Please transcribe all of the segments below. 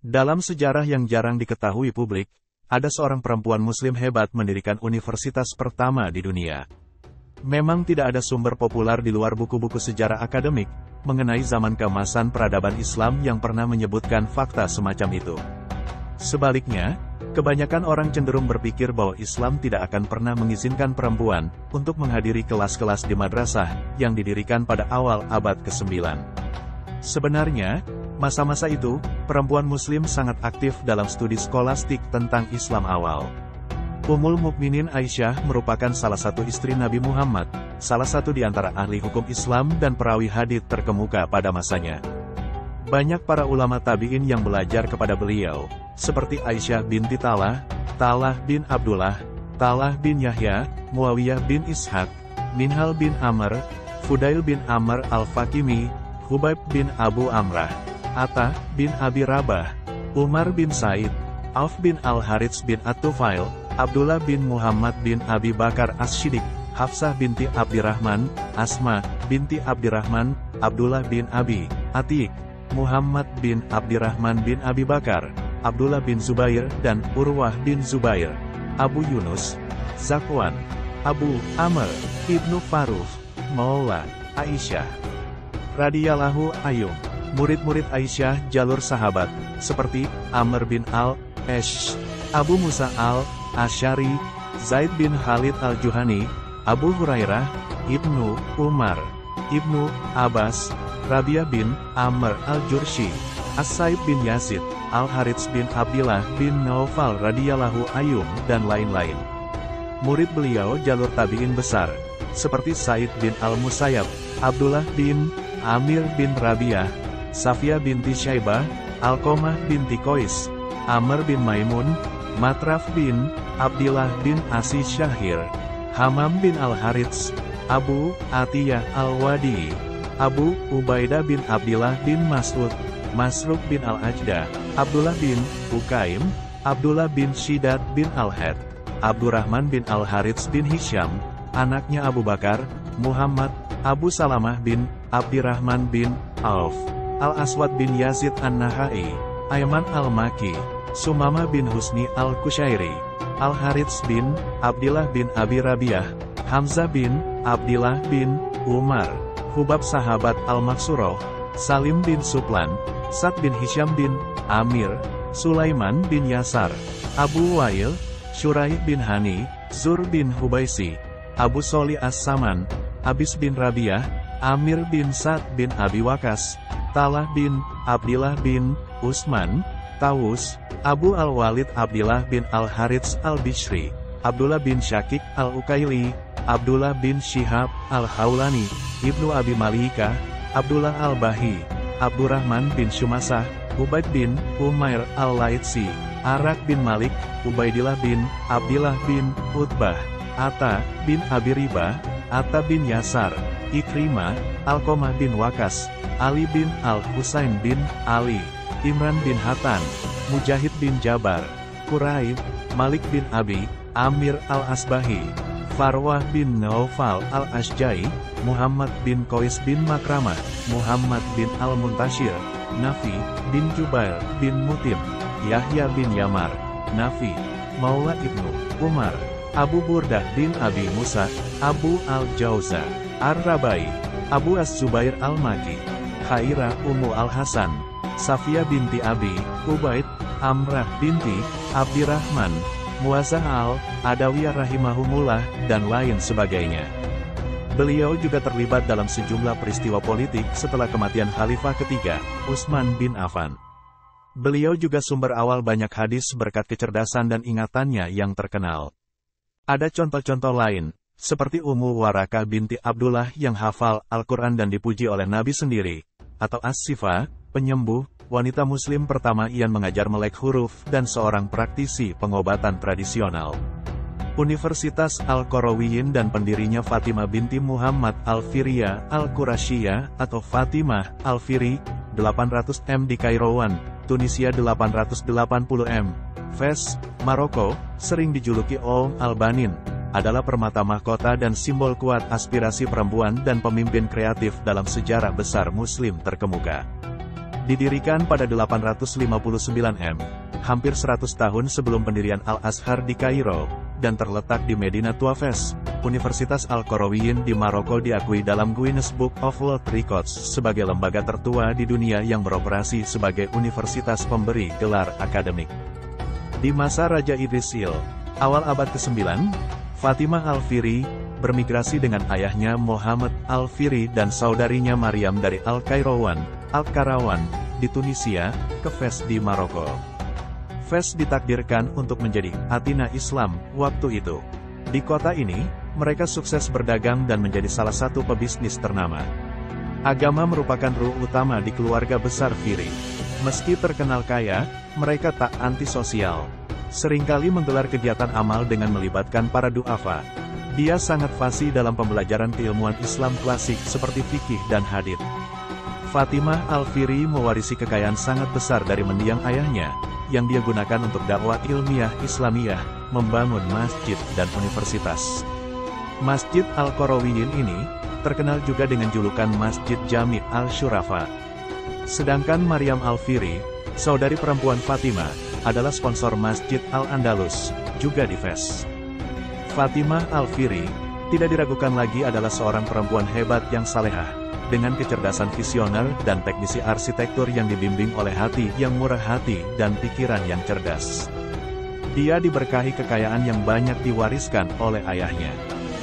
Dalam sejarah yang jarang diketahui publik, ada seorang perempuan muslim hebat mendirikan universitas pertama di dunia. Memang tidak ada sumber populer di luar buku-buku sejarah akademik mengenai zaman keemasan peradaban Islam yang pernah menyebutkan fakta semacam itu. Sebaliknya, kebanyakan orang cenderung berpikir bahwa Islam tidak akan pernah mengizinkan perempuan untuk menghadiri kelas-kelas di madrasah yang didirikan pada awal abad ke-9. Sebenarnya, masa-masa itu, perempuan muslim sangat aktif dalam studi skolastik tentang Islam awal. Ummul Mukminin Aisyah merupakan salah satu istri Nabi Muhammad, salah satu di antara ahli hukum Islam dan perawi hadits terkemuka pada masanya. Banyak para ulama tabi'in yang belajar kepada beliau, seperti Aisyah binti Talah, Talah bin Abdullah, Talah bin Yahya, Muawiyah bin Ishaq, Minhal bin Amr, Fudail bin Amr al-Fakimi, Hubaib bin Abu Amrah, Atta bin Abi Rabah, Umar bin Said, Auf bin Al-Harits bin At-Tufail, Abdullah bin Muhammad bin Abi Bakar As-Siddiq, Hafsah binti Abdirrahman, Asma binti Abdirrahman, Abdullah bin Abi Atiq, Muhammad bin Abdirrahman bin Abi Bakar, Abdullah bin Zubair dan Urwah bin Zubair, Abu Yunus, Zakwan, Abu Amr, Ibnu Faruf, Maula Aisyah radhiyallahu anhum. Murid-murid Aisyah jalur sahabat, seperti Amr bin Al-Ash, Abu Musa Al-Asy'ari, Zaid bin Khalid Al-Juhani, Abu Hurairah, Ibnu Umar, Ibnu Abbas, Rabi'ah bin Amr Al-Jurshi, As-Saib bin Yazid, Al-Harits bin Abdillah bin Naufal radhiyallahu anhum, dan lain-lain. Murid beliau jalur tabi'in besar, seperti Said bin Al-Musayyab, Abdullah bin Amir bin Rabi'ah, Safiyah binti Syaibah, Alqamah binti Qais, Amr bin Maimun, Matraf bin Abdillah bin Asi Syahir, Hamam bin Al-Harits, Abu Atiyah Al-Wadi, Abu Ubaidah bin Abdillah bin Mas'ud, Masruq bin Al-Ajda, Abdullah bin Ukaim, Abdullah bin Shiddad bin Al-Had, Abdurrahman bin Al-Harits bin Hisham, anaknya Abu Bakar, Muhammad, Abu Salamah bin Abdirrahman bin Auf, Al-Aswad bin Yazid An-Nahai, Ayman Al-Maki, Sumamah bin Husni Al-Kushairi, Al-Harits bin Abdillah bin Abi Rabi'ah, Hamzah bin Abdillah bin Umar, Hubab sahabat Al-Maksuroh, Salim bin Suplan, Sa'd bin Hisham bin Amir, Sulaiman bin Yasar, Abu Wail, Syuraih bin Hani, Zur bin Hubaisi, Abu Soli As-Saman, Abis bin Rabi'ah, Amir bin Sa'd bin Abi Waqqas, Talah bin Abdillah bin Utsman, Tawus, Abu Al-Walid Abdillah bin Al-Harits Al-Bishri, Abdullah bin Syakik Al-Ukaili, Abdullah bin Syihab Al-Haulani, Ibnu Abi Malika, Abdullah Al-Bahi, Abdurrahman bin Syumasah, Ubaid bin Umair Al-Laitsi, Arak bin Malik, Ubaidillah bin Abdillah bin Utbah, Atta bin Abi Ribah, Atta bin Yasar, Ikrimah, Alqamah bin Waqqas, Ali bin Al-Husain bin Ali, Imran bin Hatan, Mujahid bin Jabar, Quraib, Malik bin Abi, Amir Al-Asbahi, Farwah bin Naufal Al-Ashja'i, Muhammad bin Qais bin Makramah, Muhammad bin Al-Muntashir, Nafi bin Jubair bin Mutim, Yahya bin Yamar, Nafi, Maula Ibnu Umar, Abu Burdah bin Abi Musa, Abu Al-Jauza, Ar-Rabai, Abu As-Zubair Al-Maki, Khairah Ummu Al-Hasan, Safiyah binti Abi Ubaid, Amrah binti Abdirrahman, Muazzah Al-Adawiyah rahimahumullah, dan lain sebagainya. Beliau juga terlibat dalam sejumlah peristiwa politik setelah kematian Khalifah ketiga, Utsman bin Affan. Beliau juga sumber awal banyak hadis berkat kecerdasan dan ingatannya yang terkenal. Ada contoh-contoh lain, seperti Ummu Warakah binti Abdullah yang hafal Al-Quran dan dipuji oleh Nabi sendiri, atau As-Sifa, penyembuh, wanita muslim pertama yang mengajar melek huruf dan seorang praktisi pengobatan tradisional. Universitas Al-Qarawiyyin dan pendirinya Fatimah binti Muhammad Al-Firiyah Al-Qurasyiyah atau Fatimah Al-Firi, 800 m di Kairouan, Tunisia 880 m. Fez, Maroko, sering dijuluki Al-Banin, adalah permata mahkota dan simbol kuat aspirasi perempuan dan pemimpin kreatif dalam sejarah besar Muslim terkemuka. Didirikan pada 859 M, hampir 100 tahun sebelum pendirian Al-Azhar di Kairo, dan terletak di Medina Tuafes, Universitas Al-Qarawiyyin di Maroko diakui dalam Guinness Book of World Records sebagai lembaga tertua di dunia yang beroperasi sebagai universitas pemberi gelar akademik. Di masa Raja Idrisil, awal abad ke-9, Fatimah Al-Fihri bermigrasi dengan ayahnya Muhammad Al-Fihri dan saudarinya Maryam dari Al-Qairawan di Tunisia, ke Fes di Maroko. Fes ditakdirkan untuk menjadi Athena Islam waktu itu. Di kota ini, mereka sukses berdagang dan menjadi salah satu pebisnis ternama. Agama merupakan ruh utama di keluarga besar Fihri. Meski terkenal kaya, mereka tak antisosial. Seringkali menggelar kegiatan amal dengan melibatkan para duafa. Dia sangat fasih dalam pembelajaran keilmuan Islam klasik seperti fikih dan hadits. Fatimah Al-Fihri mewarisi kekayaan sangat besar dari mendiang ayahnya, yang dia gunakan untuk dakwah ilmiah Islamiyah, membangun masjid dan universitas. Masjid Al-Qarawiyyin ini terkenal juga dengan julukan Masjid Jami' Al-Syurafa. Sedangkan Maryam Al-Fihri, saudari perempuan Fatimah, adalah sponsor Masjid Al-Andalus, juga di Fes. Fatimah Al-Fihri tidak diragukan lagi adalah seorang perempuan hebat yang salehah, dengan kecerdasan visioner dan teknisi arsitektur yang dibimbing oleh hati yang murah hati dan pikiran yang cerdas. Dia diberkahi kekayaan yang banyak diwariskan oleh ayahnya.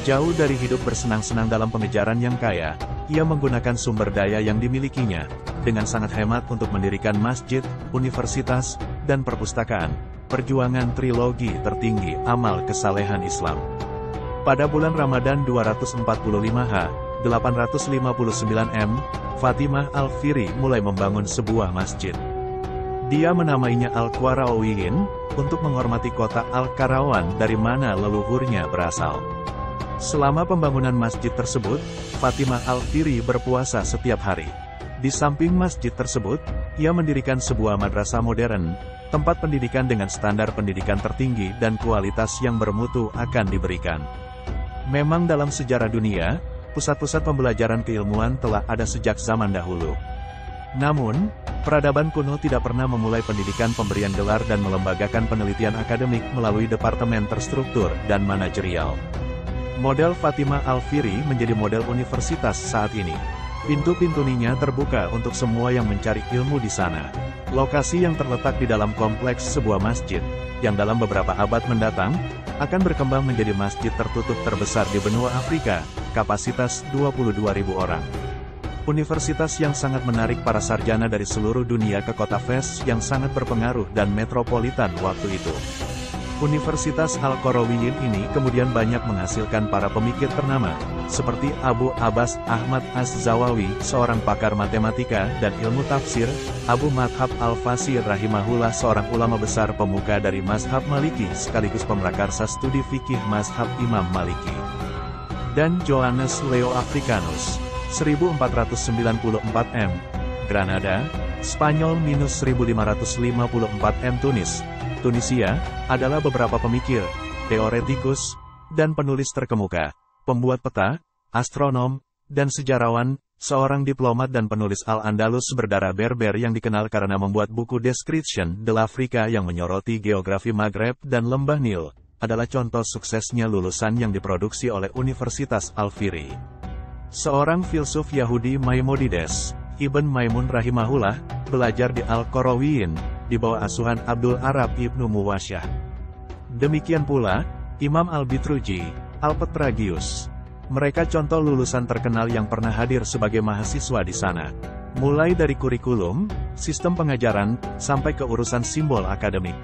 Jauh dari hidup bersenang-senang dalam pengejaran yang kaya, ia menggunakan sumber daya yang dimilikinya, dengan sangat hemat untuk mendirikan masjid, universitas, dan perpustakaan, perjuangan trilogi tertinggi amal kesalehan Islam. Pada bulan Ramadan 245 H, 859 M, Fatimah Al-Fihri mulai membangun sebuah masjid. Dia menamainya Al-Qarawiyyin, untuk menghormati kota Al-Qairawan dari mana leluhurnya berasal. Selama pembangunan masjid tersebut, Fatimah Al-Fihri berpuasa setiap hari. Di samping masjid tersebut, ia mendirikan sebuah madrasah modern, tempat pendidikan dengan standar pendidikan tertinggi dan kualitas yang bermutu akan diberikan. Memang dalam sejarah dunia, pusat-pusat pembelajaran keilmuan telah ada sejak zaman dahulu. Namun, peradaban kuno tidak pernah memulai pendidikan pemberian gelar dan melembagakan penelitian akademik melalui departemen terstruktur dan manajerial. Model Fatimah Al-Fihri menjadi model universitas saat ini. Pintu-pintunya terbuka untuk semua yang mencari ilmu di sana. Lokasi yang terletak di dalam kompleks sebuah masjid, yang dalam beberapa abad mendatang, akan berkembang menjadi masjid tertutup terbesar di benua Afrika, kapasitas 22.000 orang. Universitas yang sangat menarik para sarjana dari seluruh dunia ke kota Fes yang sangat berpengaruh dan metropolitan waktu itu. Universitas Al-Qarawiyyin ini kemudian banyak menghasilkan para pemikir ternama, seperti Abu Abbas Ahmad Az-Zawawi, seorang pakar matematika dan ilmu tafsir, Abu Madhab Al-Fasir rahimahullah, seorang ulama besar pemuka dari mazhab Maliki sekaligus pemrakarsa studi fikih mazhab Imam Maliki, dan Johannes Leo Africanus, 1494 M, Granada, Spanyol -1554 M Tunisia, adalah beberapa pemikir, teoretikus, dan penulis terkemuka, pembuat peta, astronom, dan sejarawan, seorang diplomat dan penulis Al-Andalus berdarah Berber yang dikenal karena membuat buku Description de l'Africa yang menyoroti geografi Maghreb dan Lembah Nil, adalah contoh suksesnya lulusan yang diproduksi oleh Universitas Al-Fihri. Seorang filsuf Yahudi Maimonides, Ibn Maimun rahimahullah, belajar di Al-Qarawiyyin, di bawah asuhan Abdul Arab Ibnu Muwasyah. Demikian pula, Imam Al-Bitruji, Al-Petragius. Mereka contoh lulusan terkenal yang pernah hadir sebagai mahasiswa di sana. Mulai dari kurikulum, sistem pengajaran, sampai ke urusan simbol akademik.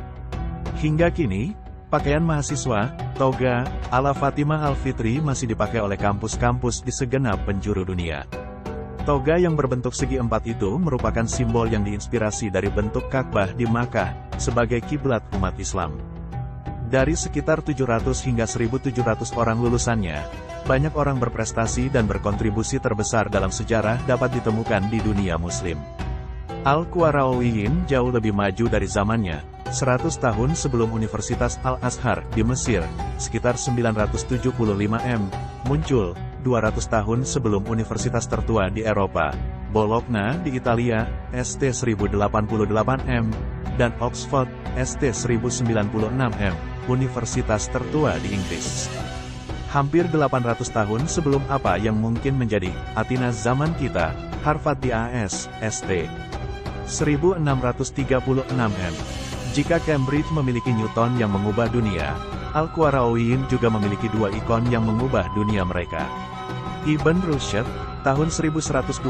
Hingga kini, pakaian mahasiswa, toga, ala Fatimah Al-Fihri masih dipakai oleh kampus-kampus di segenap penjuru dunia. Toga yang berbentuk segi empat itu merupakan simbol yang diinspirasi dari bentuk Ka'bah di Makkah, sebagai kiblat umat Islam. Dari sekitar 700 hingga 1.700 orang lulusannya, banyak orang berprestasi dan berkontribusi terbesar dalam sejarah dapat ditemukan di dunia muslim. Al-Qarawiyyin jauh lebih maju dari zamannya. 100 tahun sebelum Universitas Al-Azhar di Mesir, sekitar 975 M, muncul. 200 tahun sebelum universitas tertua di Eropa, Bologna di Italia, St. 1088 m, dan Oxford, St. 1096 m, universitas tertua di Inggris. Hampir 800 tahun sebelum apa yang mungkin menjadi Athena zaman kita, Harvard di AS, St. 1636 m. Jika Cambridge memiliki Newton yang mengubah dunia, Al-Qarawiyyin juga memiliki dua ikon yang mengubah dunia mereka. Ibn Rushd, tahun 1126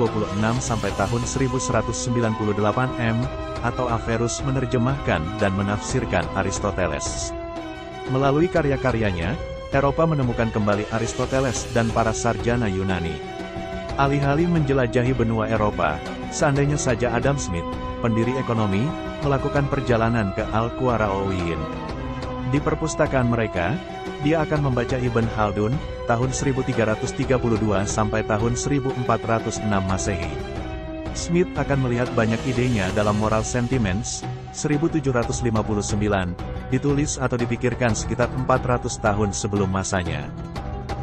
sampai tahun 1198 m, atau Averroes menerjemahkan dan menafsirkan Aristoteles. Melalui karya-karyanya, Eropa menemukan kembali Aristoteles dan para sarjana Yunani. Alih-alih menjelajahi benua Eropa, seandainya saja Adam Smith, pendiri ekonomi, melakukan perjalanan ke Al-Qarawiyyin. Di perpustakaan mereka, dia akan membaca Ibn Khaldun, tahun 1332 sampai tahun 1406 Masehi. Smith akan melihat banyak idenya dalam Moral Sentiments, 1759, ditulis atau dipikirkan sekitar 400 tahun sebelum masanya.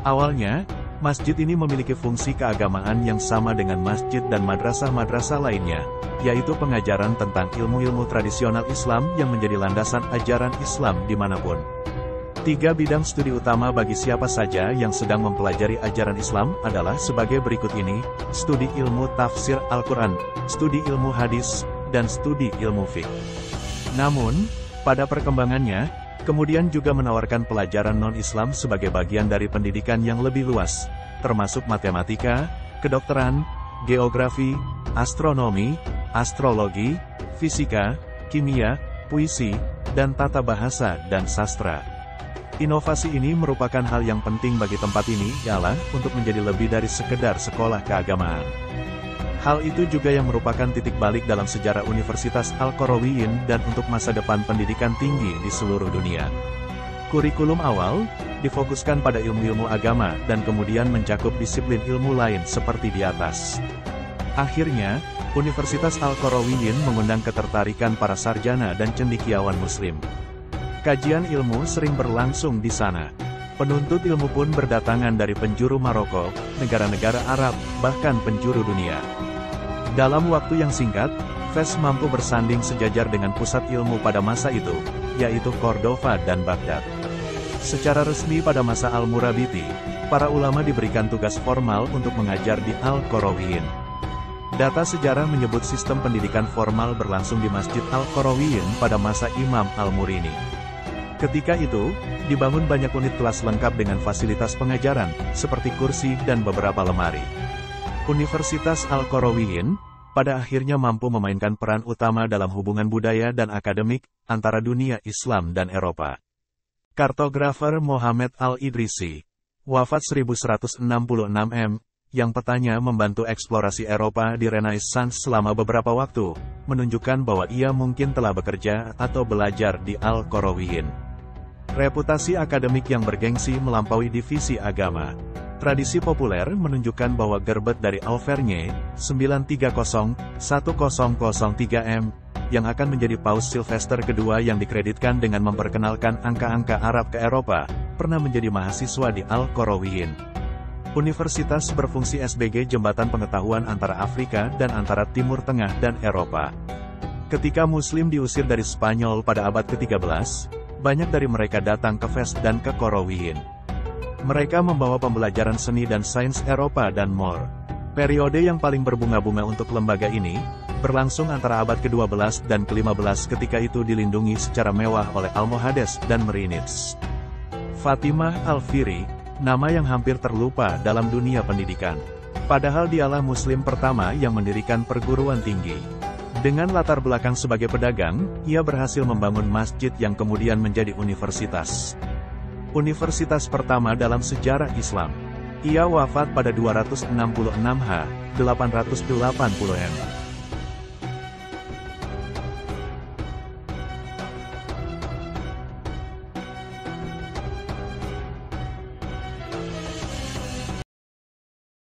Awalnya, masjid ini memiliki fungsi keagamaan yang sama dengan masjid dan madrasah-madrasah lainnya, yaitu pengajaran tentang ilmu-ilmu tradisional Islam yang menjadi landasan ajaran Islam dimanapun. 3 bidang studi utama bagi siapa saja yang sedang mempelajari ajaran Islam adalah sebagai berikut ini: studi ilmu tafsir Al-Quran, studi ilmu hadis, dan studi ilmu fiqh. Namun, pada perkembangannya, kemudian juga menawarkan pelajaran non-Islam sebagai bagian dari pendidikan yang lebih luas, termasuk matematika, kedokteran, geografi, astronomi, astrologi, fisika, kimia, puisi, dan tata bahasa dan sastra. Inovasi ini merupakan hal yang penting bagi tempat ini, ialah untuk menjadi lebih dari sekedar sekolah keagamaan. Hal itu juga yang merupakan titik balik dalam sejarah Universitas Al-Qarawiyyin dan untuk masa depan pendidikan tinggi di seluruh dunia. Kurikulum awal difokuskan pada ilmu-ilmu agama dan kemudian mencakup disiplin ilmu lain seperti di atas. Akhirnya, Universitas Al-Qarawiyyin mengundang ketertarikan para sarjana dan cendekiawan Muslim. Kajian ilmu sering berlangsung di sana. Penuntut ilmu pun berdatangan dari penjuru Maroko, negara-negara Arab, bahkan penjuru dunia. Dalam waktu yang singkat, Fez mampu bersanding sejajar dengan pusat ilmu pada masa itu, yaitu Cordova dan Baghdad. Secara resmi pada masa Al-Murabiti, para ulama diberikan tugas formal untuk mengajar di Al-Qarawiyyin. Data sejarah menyebut sistem pendidikan formal berlangsung di Masjid Al-Qarawiyyin pada masa Imam Al-Murini. Ketika itu, dibangun banyak unit kelas lengkap dengan fasilitas pengajaran, seperti kursi dan beberapa lemari. Universitas Al-Qarawiyyin, pada akhirnya mampu memainkan peran utama dalam hubungan budaya dan akademik, antara dunia Islam dan Eropa. Kartografer Mohammed Al-Idrisi, wafat 1166 m, yang petanya membantu eksplorasi Eropa di Renaissance selama beberapa waktu, menunjukkan bahwa ia mungkin telah bekerja atau belajar di Al-Qarawiyyin. Reputasi akademik yang bergengsi melampaui divisi agama. Tradisi populer menunjukkan bahwa gerbet dari Auvergne, 930-1003 m, yang akan menjadi Paus Sylvester II yang dikreditkan dengan memperkenalkan angka-angka Arab ke Eropa, pernah menjadi mahasiswa di Al-Qarawiyyin. Universitas berfungsi sebagai jembatan pengetahuan antara Afrika dan antara Timur Tengah dan Eropa. Ketika Muslim diusir dari Spanyol pada abad ke-13, banyak dari mereka datang ke Fez dan ke Qarawiyyin. Mereka membawa pembelajaran seni dan sains Eropa dan more. Periode yang paling berbunga-bunga untuk lembaga ini, berlangsung antara abad ke-12 dan ke-15 ketika itu dilindungi secara mewah oleh Almohades dan Merinids. Fatimah Al-Fihri, nama yang hampir terlupa dalam dunia pendidikan. Padahal dialah Muslim pertama yang mendirikan perguruan tinggi. Dengan latar belakang sebagai pedagang, ia berhasil membangun masjid yang kemudian menjadi universitas. Universitas pertama dalam sejarah Islam. Ia wafat pada 266 H, 880 M.